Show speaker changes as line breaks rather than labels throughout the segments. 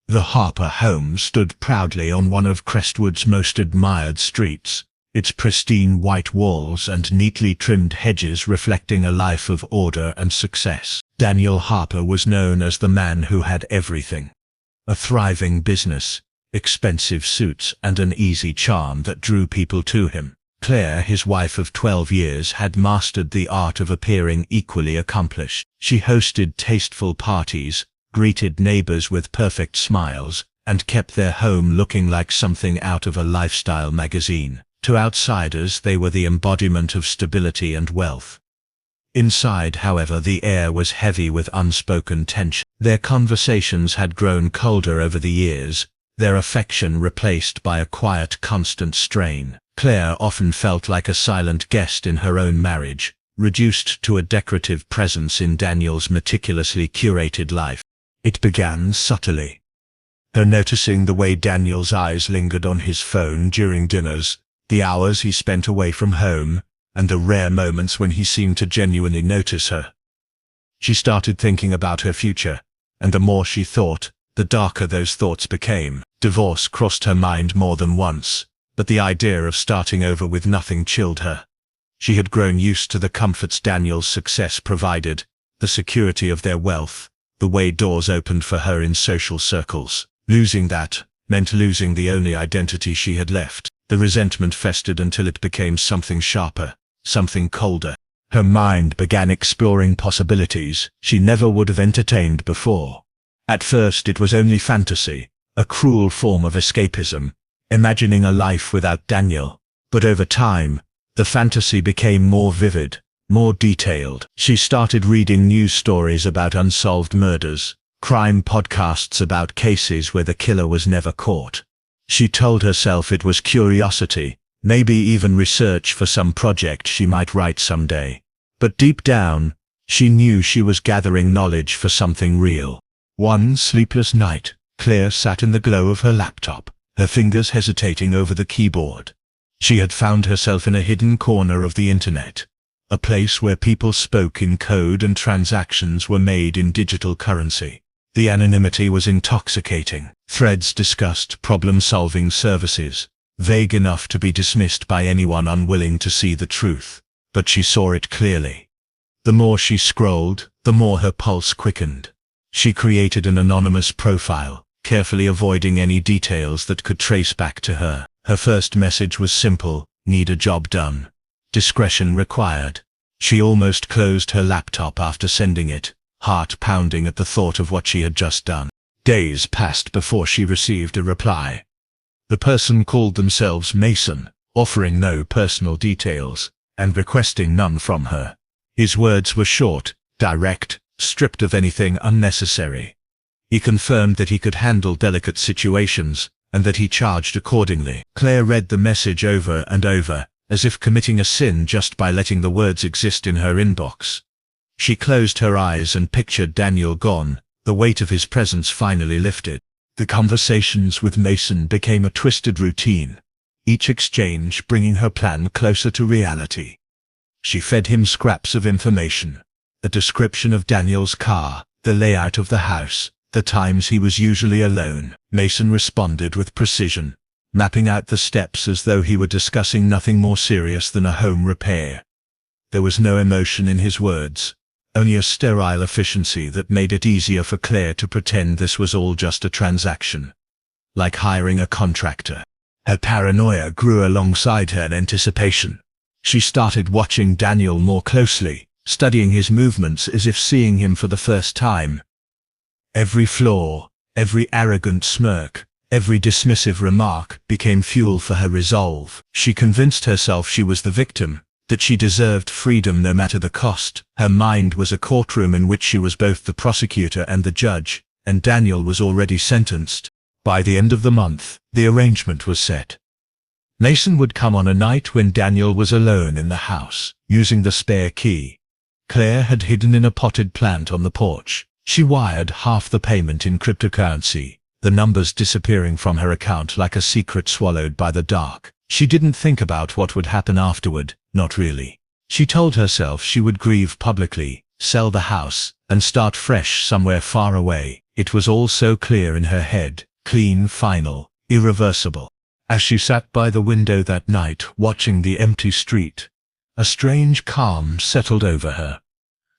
The Harper home stood proudly on one of Crestwood's most admired streets, its pristine white walls and neatly trimmed hedges reflecting a life of order and success. Daniel Harper was known as the man who had everything. A thriving business, expensive suits, and an easy charm that drew people to him. Claire, his wife of 12 years, had mastered the art of appearing equally accomplished. She hosted tasteful parties, greeted neighbors with perfect smiles, and kept their home looking like something out of a lifestyle magazine. To outsiders, they were the embodiment of stability and wealth. Inside, however, the air was heavy with unspoken tension. Their conversations had grown colder over the years, their affection replaced by a quiet, constant strain. Claire often felt like a silent guest in her own marriage, reduced to a decorative presence in Daniel's meticulously curated life. It began subtly. Her noticing the way Daniel's eyes lingered on his phone during dinners, the hours he spent away from home, and the rare moments when he seemed to genuinely notice her. She started thinking about her future, and the more she thought, the darker those thoughts became. Divorce crossed her mind more than once, but the idea of starting over with nothing chilled her. She had grown used to the comforts Daniel's success provided, the security of their wealth, the way doors opened for her in social circles. Losing that meant losing the only identity she had left. The resentment festered until it became something sharper, something colder. Her mind began exploring possibilities she never would have entertained before. At first it was only fantasy, a cruel form of escapism, imagining a life without Daniel. But over time, the fantasy became more vivid, more detailed. She started reading news stories about unsolved murders, crime podcasts about cases where the killer was never caught. She told herself it was curiosity, maybe even research for some project she might write someday. But deep down, she knew she was gathering knowledge for something real. One sleepless night, Claire sat in the glow of her laptop, her fingers hesitating over the keyboard. She had found herself in a hidden corner of the internet, a place where people spoke in code and transactions were made in digital currency. The anonymity was intoxicating. Threads discussed problem-solving services, vague enough to be dismissed by anyone unwilling to see the truth. But she saw it clearly. The more she scrolled, the more her pulse quickened. She created an anonymous profile, carefully avoiding any details that could trace back to her. Her first message was simple: need a job done. Discretion required. She almost closed her laptop after sending it, heart pounding at the thought of what she had just done. Days passed before she received a reply. The person called themselves Mason, offering no personal details, and requesting none from her. His words were short, direct, stripped of anything unnecessary. He confirmed that he could handle delicate situations, and that he charged accordingly. Claire read the message over and over, as if committing a sin just by letting the words exist in her inbox. She closed her eyes and pictured Daniel gone, the weight of his presence finally lifted. The conversations with Mason became a twisted routine, each exchange bringing her plan closer to reality. She fed him scraps of information, a description of Daniel's car, the layout of the house, the times he was usually alone. Mason responded with precision, mapping out the steps as though he were discussing nothing more serious than a home repair. There was no emotion in his words, only a sterile efficiency that made it easier for Claire to pretend this was all just a transaction, like hiring a contractor. Her paranoia grew alongside her anticipation. She started watching Daniel more closely, studying his movements as if seeing him for the first time. Every flaw, every arrogant smirk, every dismissive remark became fuel for her resolve. She convinced herself she was the victim, that she deserved freedom no matter the cost. Her mind was a courtroom in which she was both the prosecutor and the judge, and Daniel was already sentenced. By the end of the month, the arrangement was set. Mason would come on a night when Daniel was alone in the house, using the spare key Claire had hidden in a potted plant on the porch. She wired half the payment in cryptocurrency, the numbers disappearing from her account like a secret swallowed by the dark. She didn't think about what would happen afterward, not really. She told herself she would grieve publicly, sell the house, and start fresh somewhere far away. It was all so clear in her head, clean, final, irreversible. As she sat by the window that night, watching the empty street, a strange calm settled over her.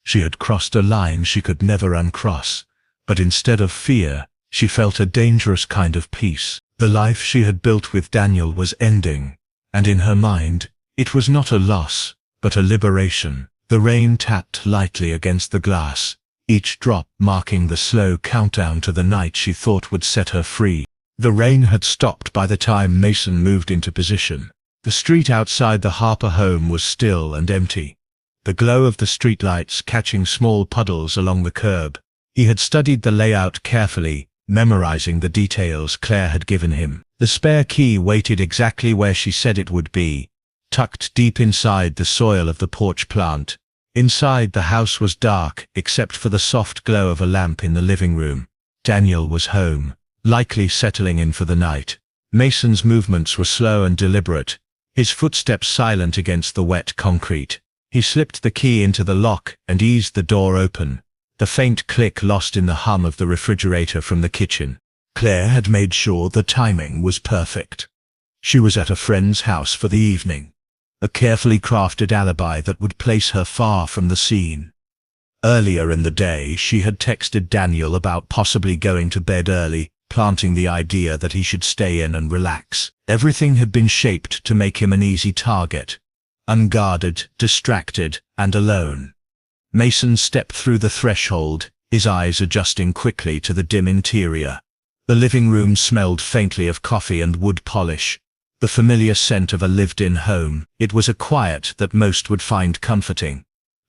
She had crossed a line she could never uncross, but instead of fear, she felt a dangerous kind of peace. The life she had built with Daniel was ending, and in her mind, it was not a loss, but a liberation. The rain tapped lightly against the glass, each drop marking the slow countdown to the night she thought would set her free. The rain had stopped by the time Mason moved into position. The street outside the Harper home was still and empty, the glow of the streetlights catching small puddles along the curb. He had studied the layout carefully, memorizing the details Claire had given him. The spare key waited exactly where she said it would be, tucked deep inside the soil of the porch plant. Inside, the house was dark, except for the soft glow of a lamp in the living room. Daniel was home, likely settling in for the night. Mason's movements were slow and deliberate, his footsteps silent against the wet concrete. He slipped the key into the lock and eased the door open, the faint click lost in the hum of the refrigerator from the kitchen. Claire had made sure the timing was perfect. She was at a friend's house for the evening, a carefully crafted alibi that would place her far from the scene. Earlier in the day, she had texted Daniel about possibly going to bed early, planting the idea that he should stay in and relax. Everything had been shaped to make him an easy target, unguarded, distracted, and alone. Mason stepped through the threshold, his eyes adjusting quickly to the dim interior. The living room smelled faintly of coffee and wood polish, the familiar scent of a lived-in home. It was a quiet that most would find comforting,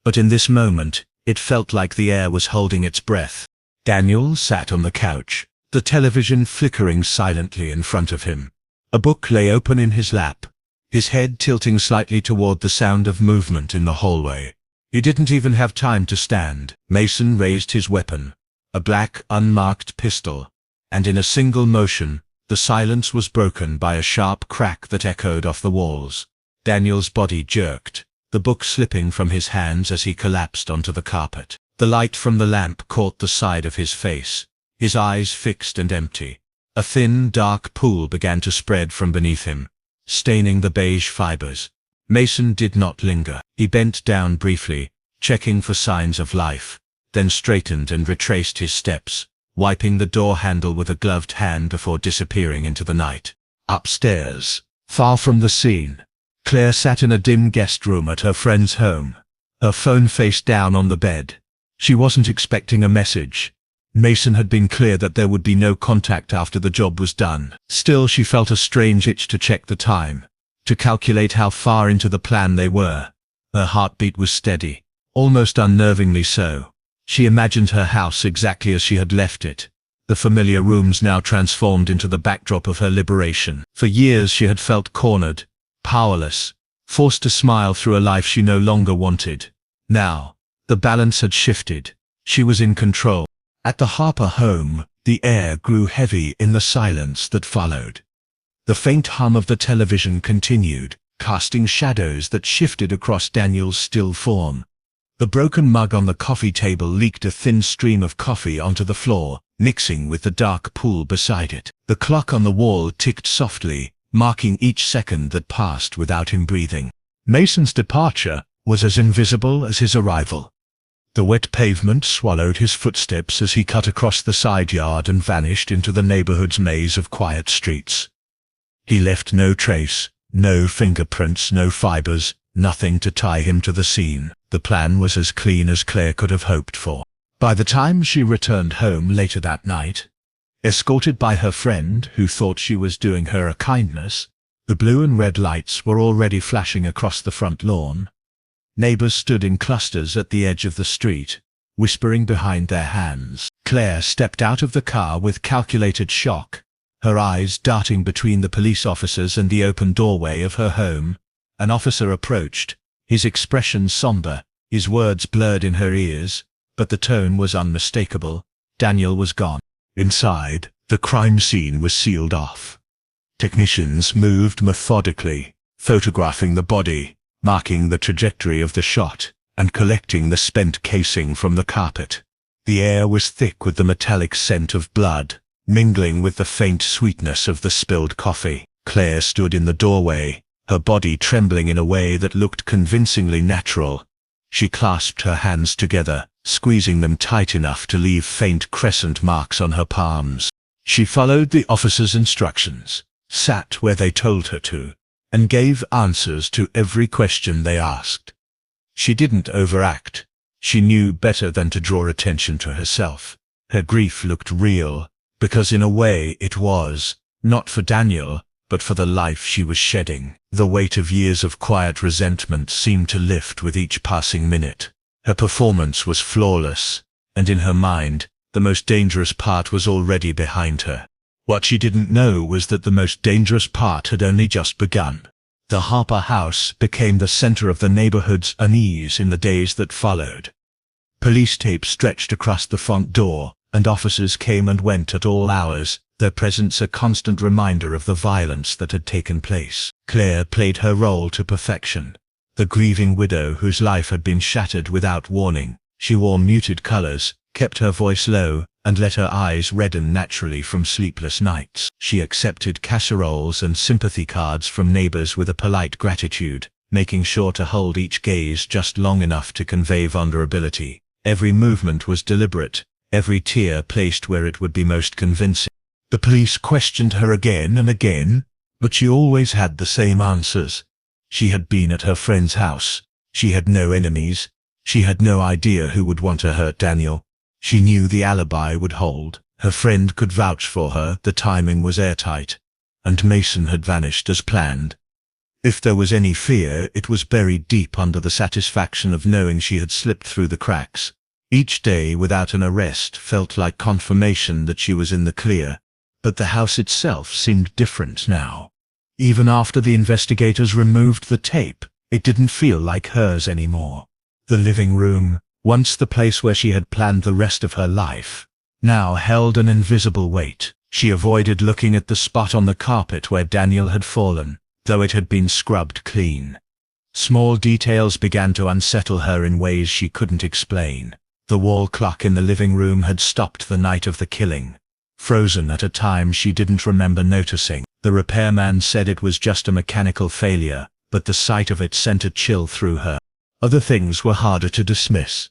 but in this moment, it felt like the air was holding its breath. Daniel sat on the couch, the television flickering silently in front of him. A book lay open in his lap, his head tilting slightly toward the sound of movement in the hallway. He didn't even have time to stand. Mason raised his weapon, a black, unmarked pistol, and in a single motion, the silence was broken by a sharp crack that echoed off the walls. Daniel's body jerked, the book slipping from his hands as he collapsed onto the carpet. The light from the lamp caught the side of his face, his eyes fixed and empty. A thin, dark pool began to spread from beneath him, staining the beige fibers. Mason did not linger. He bent down briefly, checking for signs of life, then straightened and retraced his steps, wiping the door handle with a gloved hand before disappearing into the night. Upstairs, far from the scene, Claire sat in a dim guest room at her friend's home, her phone face down on the bed. She wasn't expecting a message. Mason had been clear that there would be no contact after the job was done. Still, she felt a strange itch to check the time, to calculate how far into the plan they were. Her heartbeat was steady, almost unnervingly so. She imagined her house exactly as she had left it, the familiar rooms now transformed into the backdrop of her liberation. For years she had felt cornered, powerless, forced to smile through a life she no longer wanted. Now, the balance had shifted. She was in control. At the Harper home, the air grew heavy in the silence that followed. The faint hum of the television continued, casting shadows that shifted across Daniel's still form. The broken mug on the coffee table leaked a thin stream of coffee onto the floor, mixing with the dark pool beside it. The clock on the wall ticked softly, marking each second that passed without him breathing. Mason's departure was as invisible as his arrival. The wet pavement swallowed his footsteps as he cut across the side yard and vanished into the neighborhood's maze of quiet streets. He left no trace, no fingerprints, no fibers, nothing to tie him to the scene. The plan was as clean as Claire could have hoped for. By the time she returned home later that night, escorted by her friend who thought she was doing her a kindness, the blue and red lights were already flashing across the front lawn. Neighbors stood in clusters at the edge of the street, whispering behind their hands. Claire stepped out of the car with calculated shock, her eyes darting between the police officers and the open doorway of her home. An officer approached, his expression somber, his words blurred in her ears, but the tone was unmistakable. Daniel was gone. Inside, the crime scene was sealed off. Technicians moved methodically, photographing the body, marking the trajectory of the shot, and collecting the spent casing from the carpet. The air was thick with the metallic scent of blood, mingling with the faint sweetness of the spilled coffee. Claire stood in the doorway, her body trembling in a way that looked convincingly natural. She clasped her hands together, squeezing them tight enough to leave faint crescent marks on her palms. She followed the officer's instructions, sat where they told her to, and gave answers to every question they asked. She didn't overact. She knew better than to draw attention to herself. Her grief looked real, because in a way it was, not for Daniel, but for the life she was shedding. The weight of years of quiet resentment seemed to lift with each passing minute. Her performance was flawless, and in her mind, the most dangerous part was already behind her. What she didn't know was that the most dangerous part had only just begun. The Harper house became the center of the neighborhood's unease in the days that followed. Police tape stretched across the front door, and officers came and went at all hours, their presence a constant reminder of the violence that had taken place. Claire played her role to perfection. The grieving widow whose life had been shattered without warning. She wore muted colors, kept her voice low, and let her eyes redden naturally from sleepless nights. She accepted casseroles and sympathy cards from neighbors with a polite gratitude, making sure to hold each gaze just long enough to convey vulnerability. Every movement was deliberate, every tear placed where it would be most convincing. The police questioned her again and again, but she always had the same answers. She had been at her friend's house. She had no enemies. She had no idea who would want to hurt Daniel. She knew the alibi would hold. Her friend could vouch for her, the timing was airtight. And Mason had vanished as planned. If there was any fear, it was buried deep under the satisfaction of knowing she had slipped through the cracks. Each day without an arrest felt like confirmation that she was in the clear. But the house itself seemed different now. Even after the investigators removed the tape, it didn't feel like hers anymore. The living room, once the place where she had planned the rest of her life, now held an invisible weight. She avoided looking at the spot on the carpet where Daniel had fallen, though it had been scrubbed clean. Small details began to unsettle her in ways she couldn't explain. The wall clock in the living room had stopped the night of the killing, frozen at a time she didn't remember noticing. The repairman said it was just a mechanical failure, but the sight of it sent a chill through her. Other things were harder to dismiss.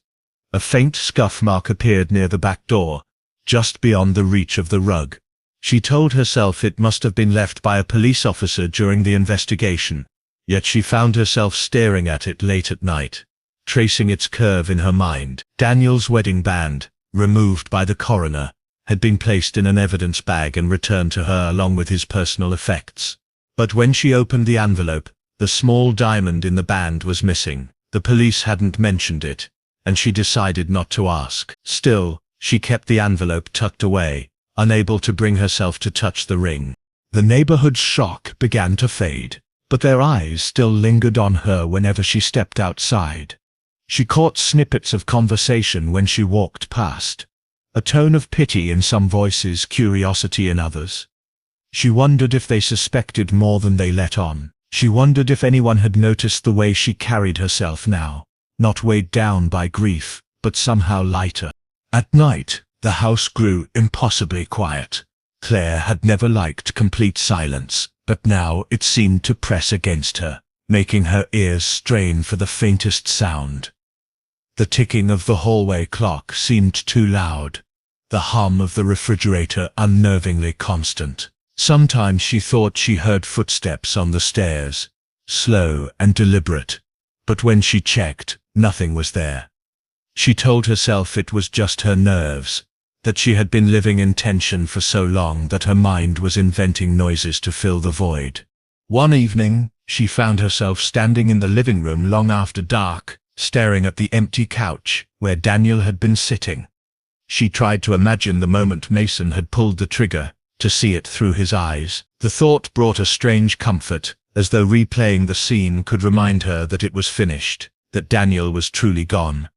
A faint scuff mark appeared near the back door, just beyond the reach of the rug. She told herself it must have been left by a police officer during the investigation, yet she found herself staring at it late at night, tracing its curve in her mind. Daniel's wedding band, removed by the coroner, had been placed in an evidence bag and returned to her along with his personal effects. But when she opened the envelope, the small diamond in the band was missing. The police hadn't mentioned it, and she decided not to ask. Still, she kept the envelope tucked away, unable to bring herself to touch the ring. The neighborhood's shock began to fade, but their eyes still lingered on her whenever she stepped outside. She caught snippets of conversation when she walked past, a tone of pity in some voices, curiosity in others. She wondered if they suspected more than they let on. She wondered if anyone had noticed the way she carried herself now, not weighed down by grief, but somehow lighter. At night, the house grew impossibly quiet. Claire had never liked complete silence, but now it seemed to press against her, making her ears strain for the faintest sound. The ticking of the hallway clock seemed too loud, the hum of the refrigerator unnervingly constant. Sometimes she thought she heard footsteps on the stairs, slow and deliberate, but when she checked, nothing was there. She told herself it was just her nerves, that she had been living in tension for so long that her mind was inventing noises to fill the void. One evening, she found herself standing in the living room long after dark, staring at the empty couch where Daniel had been sitting. She tried to imagine the moment Mason had pulled the trigger, to see it through his eyes. The thought brought a strange comfort, as though replaying the scene could remind her that it was finished, that Daniel was truly gone.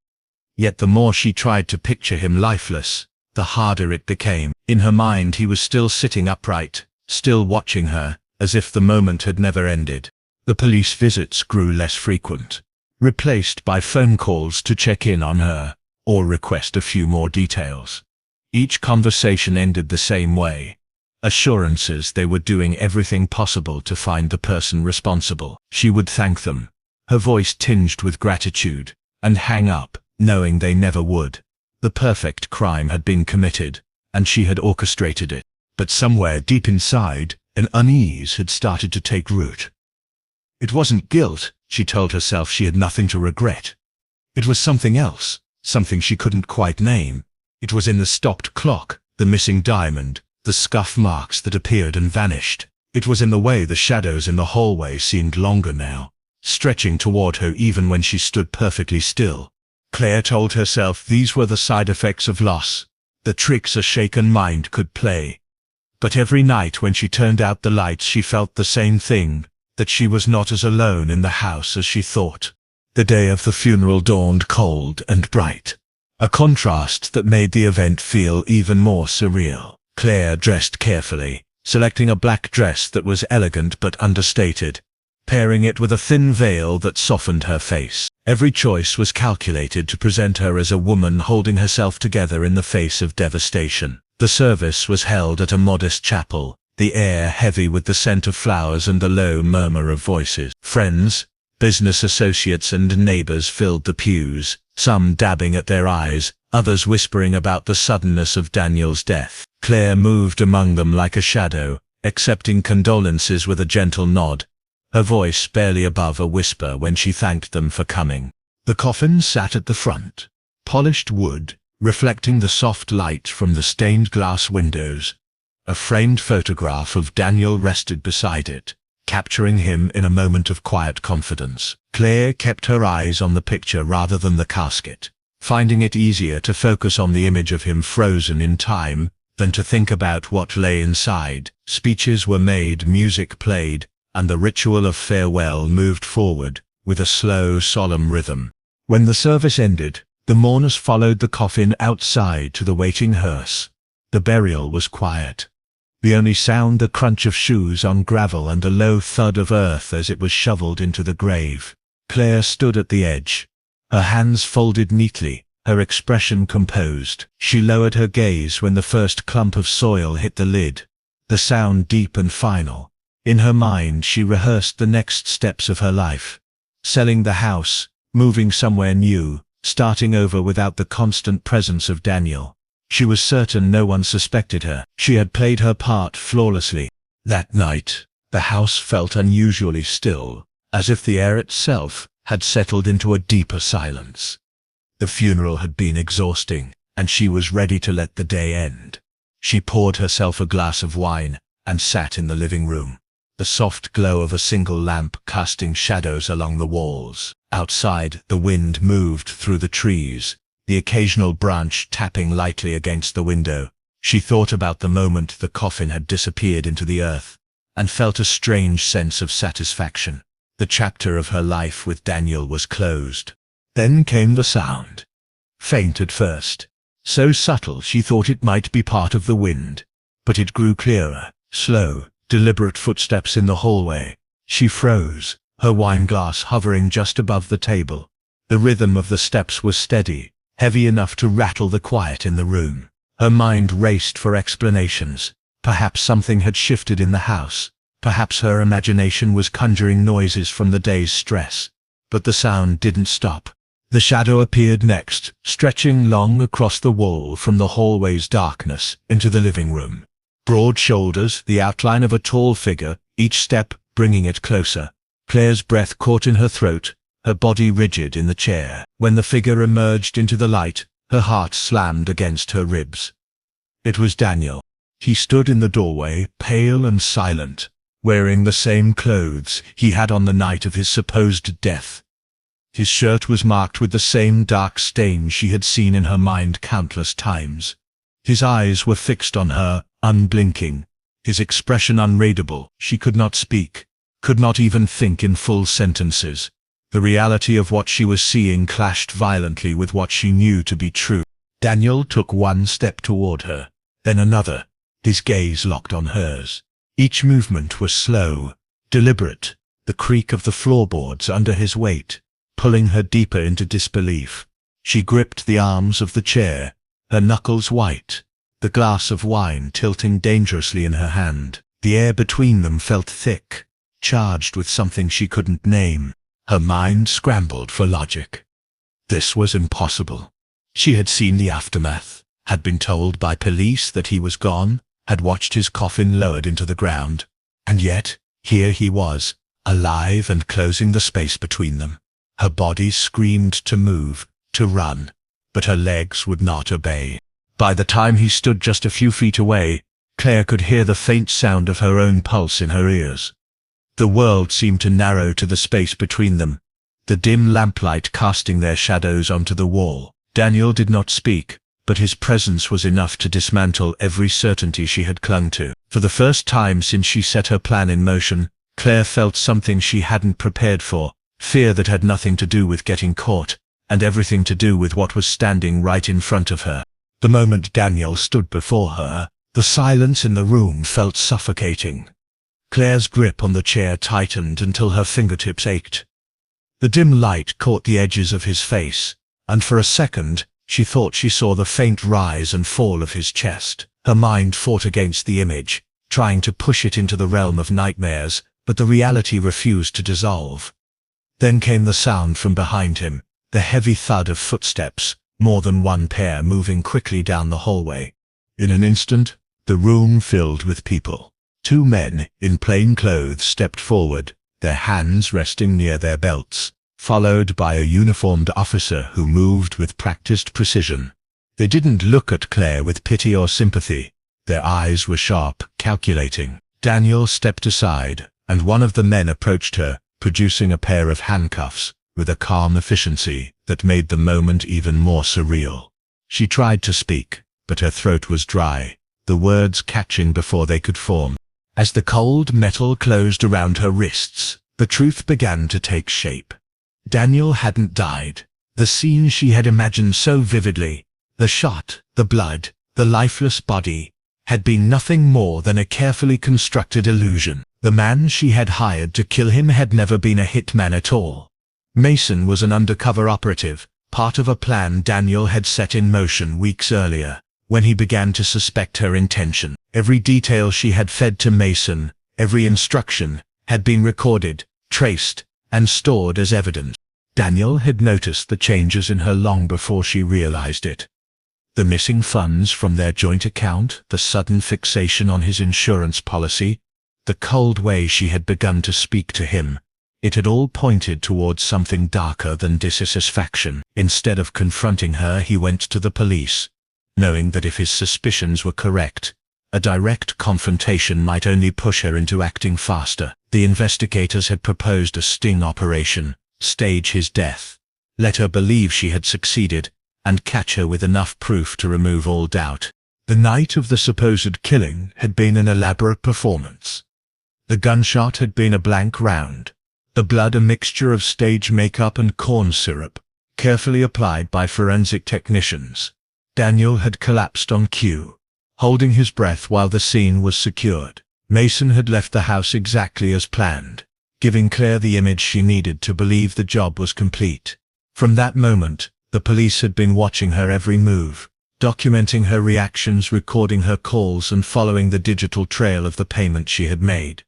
Yet the more she tried to picture him lifeless, the harder it became. In her mind he was still sitting upright, still watching her, as if the moment had never ended. The police visits grew less frequent, replaced by phone calls to check in on her. or request a few more details. Each conversation ended the same way. Assurances they were doing everything possible to find the person responsible. She would thank them, her voice tinged with gratitude, and hang up, knowing they never would. The perfect crime had been committed, and she had orchestrated it. But somewhere deep inside, an unease had started to take root. It wasn't guilt, she told herself. She had nothing to regret. It was something else, something she couldn't quite name. It was in the stopped clock, the missing diamond, the scuff marks that appeared and vanished. It was in the way the shadows in the hallway seemed longer now, stretching toward her even when she stood perfectly still. Claire told herself these were the side effects of loss, the tricks a shaken mind could play. But every night when she turned out the lights she felt the same thing, that she was not as alone in the house as she thought. The day of the funeral dawned cold and bright, a contrast that made the event feel even more surreal. Claire dressed carefully, selecting a black dress that was elegant but understated, pairing it with a thin veil that softened her face. Every choice was calculated to present her as a woman holding herself together in the face of devastation. The service was held at a modest chapel, the air heavy with the scent of flowers and the low murmur of voices. Friends, business associates and neighbors filled the pews, some dabbing at their eyes, others whispering about the suddenness of Daniel's death. Claire moved among them like a shadow, accepting condolences with a gentle nod, her voice barely above a whisper when she thanked them for coming. The coffin sat at the front, polished wood, reflecting the soft light from the stained glass windows. A framed photograph of Daniel rested beside it, capturing him in a moment of quiet confidence. Claire kept her eyes on the picture rather than the casket, finding it easier to focus on the image of him frozen in time than to think about what lay inside. Speeches were made, music played, and the ritual of farewell moved forward, with a slow, solemn rhythm. When the service ended, the mourners followed the coffin outside to the waiting hearse. The burial was quiet. The only sound the crunch of shoes on gravel and the low thud of earth as it was shoveled into the grave. Claire stood at the edge, her hands folded neatly, her expression composed. She lowered her gaze when the first clump of soil hit the lid, the sound deep and final. In her mind she rehearsed the next steps of her life. Selling the house, moving somewhere new, starting over without the constant presence of Daniel. She was certain no one suspected her. She had played her part flawlessly. That night, the house felt unusually still, as if the air itself had settled into a deeper silence. The funeral had been exhausting, and she was ready to let the day end. She poured herself a glass of wine and sat in the living room, the soft glow of a single lamp casting shadows along the walls. Outside, the wind moved through the trees, the occasional branch tapping lightly against the window. She thought about the moment the coffin had disappeared into the earth, and felt a strange sense of satisfaction. The chapter of her life with Daniel was closed. Then came the sound. Faint at first, so subtle she thought it might be part of the wind, but it grew clearer, slow, deliberate footsteps in the hallway. She froze, her wineglass hovering just above the table. The rhythm of the steps was steady, heavy enough to rattle the quiet in the room. Her mind raced for explanations. Perhaps something had shifted in the house. Perhaps her imagination was conjuring noises from the day's stress. But the sound didn't stop. The shadow appeared next, stretching long across the wall from the hallway's darkness into the living room. Broad shoulders, the outline of a tall figure, each step bringing it closer. Claire's breath caught in her throat, her body rigid in the chair. When the figure emerged into the light, her heart slammed against her ribs. It was Daniel. He stood in the doorway, pale and silent, wearing the same clothes he had on the night of his supposed death. His shirt was marked with the same dark stain she had seen in her mind countless times. His eyes were fixed on her, unblinking, his expression unreadable. She could not speak, could not even think in full sentences. The reality of what she was seeing clashed violently with what she knew to be true. Daniel took one step toward her, then another, his gaze locked on hers. Each movement was slow, deliberate, the creak of the floorboards under his weight, pulling her deeper into disbelief. She gripped the arms of the chair, her knuckles white, the glass of wine tilting dangerously in her hand. The air between them felt thick, charged with something she couldn't name. Her mind scrambled for logic. This was impossible. She had seen the aftermath, had been told by police that he was gone, had watched his coffin lowered into the ground, and yet, here he was, alive and closing the space between them. Her body screamed to move, to run, but her legs would not obey. By the time he stood just a few feet away, Claire could hear the faint sound of her own pulse in her ears. The world seemed to narrow to the space between them, the dim lamplight casting their shadows onto the wall. Daniel did not speak, but his presence was enough to dismantle every certainty she had clung to. For the first time since she set her plan in motion, Claire felt something she hadn't prepared for, fear that had nothing to do with getting caught, and everything to do with what was standing right in front of her. The moment Daniel stood before her, the silence in the room felt suffocating. Claire's grip on the chair tightened until her fingertips ached. The dim light caught the edges of his face, and for a second, she thought she saw the faint rise and fall of his chest. Her mind fought against the image, trying to push it into the realm of nightmares, but the reality refused to dissolve. Then came the sound from behind him, the heavy thud of footsteps, more than one pair moving quickly down the hallway. In an instant, the room filled with people. 2 men in plain clothes stepped forward, their hands resting near their belts, followed by a uniformed officer who moved with practiced precision. They didn't look at Claire with pity or sympathy. Their eyes were sharp, calculating. Daniel stepped aside, and one of the men approached her, producing a pair of handcuffs, with a calm efficiency that made the moment even more surreal. She tried to speak, but her throat was dry, the words catching before they could form. As the cold metal closed around her wrists, the truth began to take shape. Daniel hadn't died. The scene she had imagined so vividly, the shot, the blood, the lifeless body, had been nothing more than a carefully constructed illusion. The man she had hired to kill him had never been a hitman at all. Mason was an undercover operative, part of a plan Daniel had set in motion weeks earlier, when he began to suspect her intention. Every detail she had fed to Mason, every instruction, had been recorded, traced, and stored as evidence. Daniel had noticed the changes in her long before she realized it. The missing funds from their joint account, the sudden fixation on his insurance policy, the cold way she had begun to speak to him. It had all pointed towards something darker than dissatisfaction. Instead of confronting her, he went to the police, knowing that if his suspicions were correct, a direct confrontation might only push her into acting faster. The investigators had proposed a sting operation, stage his death, let her believe she had succeeded, and catch her with enough proof to remove all doubt. The night of the supposed killing had been an elaborate performance. The gunshot had been a blank round, the blood a mixture of stage makeup and corn syrup, carefully applied by forensic technicians. Daniel had collapsed on cue, holding his breath while the scene was secured. Mason had left the house exactly as planned, giving Claire the image she needed to believe the job was complete. From that moment, the police had been watching her every move, documenting her reactions, recording her calls, and following the digital trail of the payment she had made.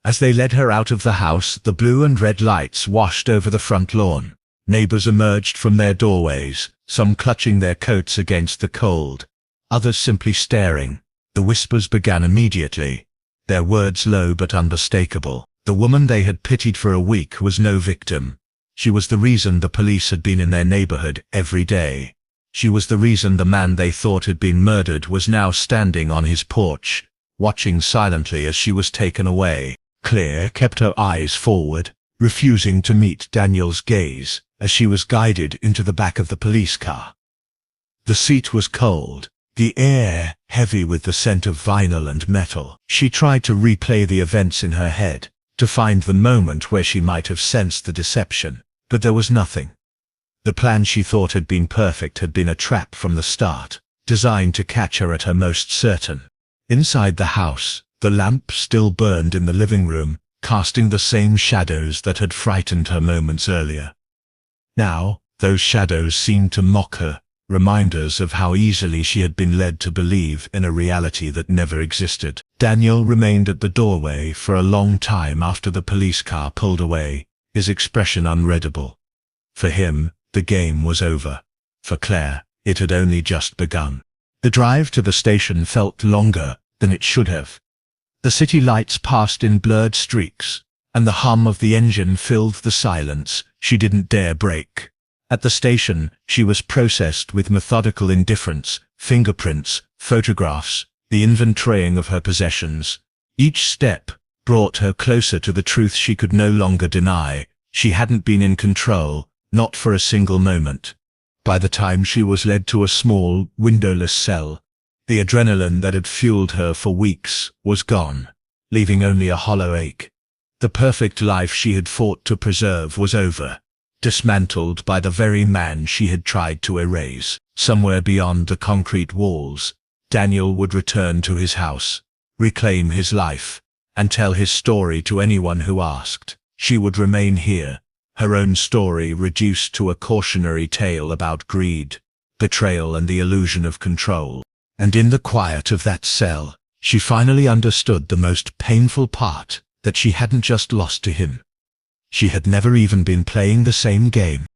As they led her out of the house, the blue and red lights washed over the front lawn. Neighbors emerged from their doorways, some clutching their coats against the cold, others simply staring. The whispers began immediately, their words low but unmistakable. The woman they had pitied for a week was no victim. She was the reason the police had been in their neighborhood every day. She was the reason the man they thought had been murdered was now standing on his porch, watching silently as she was taken away. Claire kept her eyes forward, refusing to meet Daniel's gaze, as she was guided into the back of the police car. The seat was cold, the air heavy with the scent of vinyl and metal. She tried to replay the events in her head, to find the moment where she might have sensed the deception, but there was nothing. The plan she thought had been perfect had been a trap from the start, designed to catch her at her most certain. Inside the house, the lamp still burned in the living room, casting the same shadows that had frightened her moments earlier. Now, Those shadows seemed to mock her, reminders of how easily she had been led to believe in a reality that never existed. Daniel remained at the doorway for a long time after the police car pulled away, his expression unreadable. For him, the game was over. For Claire, it had only just begun. The drive to the station felt longer than it should have. The city lights passed in blurred streaks, and the hum of the engine filled the silence she didn't dare break. At the station, she was processed with methodical indifference, fingerprints, photographs, the inventorying of her possessions. Each step brought her closer to the truth she could no longer deny. She hadn't been in control, not for a single moment. By the time she was led to a small, windowless cell, the adrenaline that had fueled her for weeks was gone, leaving only a hollow ache. The perfect life she had fought to preserve was over, dismantled by the very man she had tried to erase. Somewhere beyond the concrete walls, Daniel would return to his house, reclaim his life, and tell his story to anyone who asked. She would remain here, her own story reduced to a cautionary tale about greed, betrayal, and the illusion of control. And in the quiet of that cell, she finally understood the most painful part, that she hadn't just lost to him. She had never even been playing the same game.